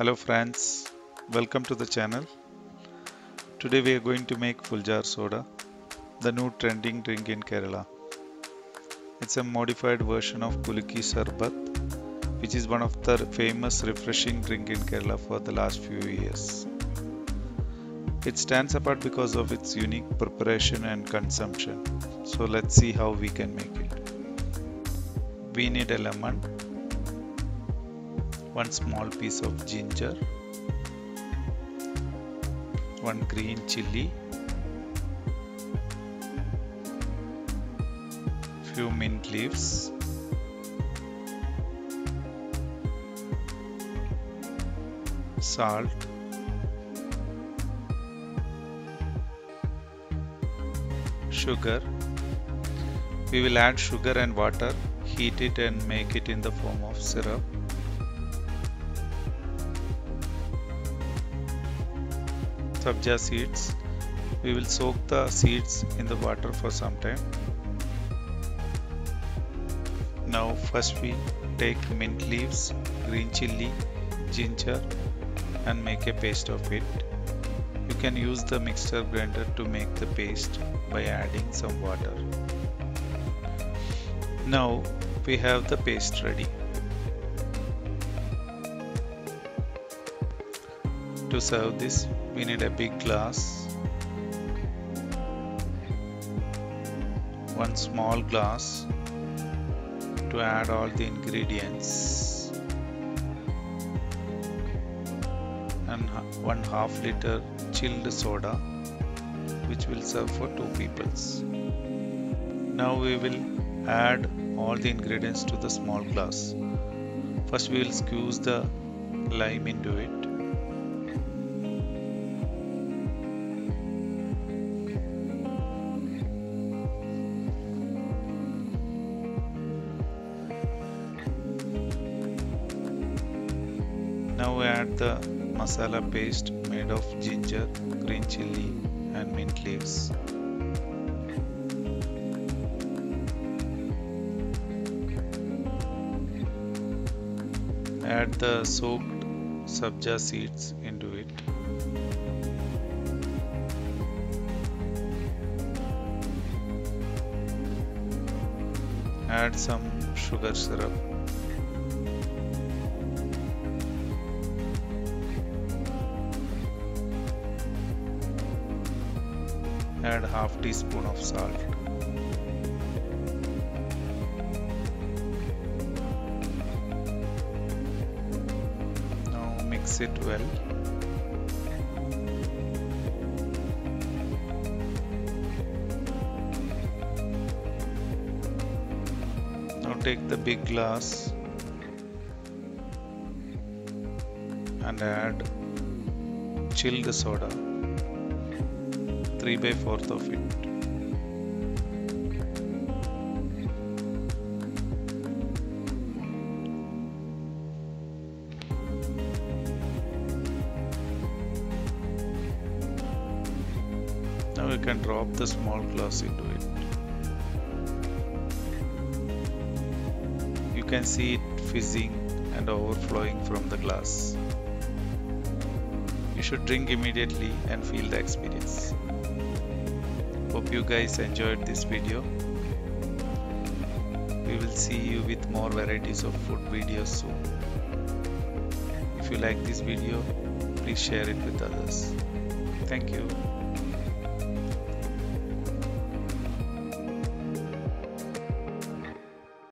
Hello friends, welcome to the channel. Today we are going to make full jar soda, the new trending drink in Kerala. It's a modified version of Kuliki Sarbat, which is one of the famous refreshing drink in Kerala for the last few years. It stands apart because of its unique preparation and consumption. So let's see how we can make it. We need a lemon, one small piece of ginger, one green chilli, few mint leaves, salt, sugar. We will add sugar and water, heat it and make it in the form of syrup. Sabja seeds. We will soak the seeds in the water for some time. Now first we take mint leaves, green chilli, ginger and make a paste of it. You can use the mixer grinder to make the paste by adding some water. Now we have the paste ready. To serve this, we need a big glass, one small glass to add all the ingredients, and 1/2 liter chilled soda, which will serve for 2 peoples. Now we will add all the ingredients to the small glass. First we will squeeze the lime into it. Now we add the masala paste made of ginger, green chilli and mint leaves. Add the soaked sabja seeds into it. Add some sugar syrup. Add 1/2 teaspoon of salt. Now mix it well. Now take the big glass and add chilled soda, 3/4 of it. Now you can drop the small glass into it. You can see it fizzing and overflowing from the glass. You should drink immediately and feel the experience. Hope you guys enjoyed this video. We will see you with more varieties of food videos soon. If you like this video, please share it with others. Thank you.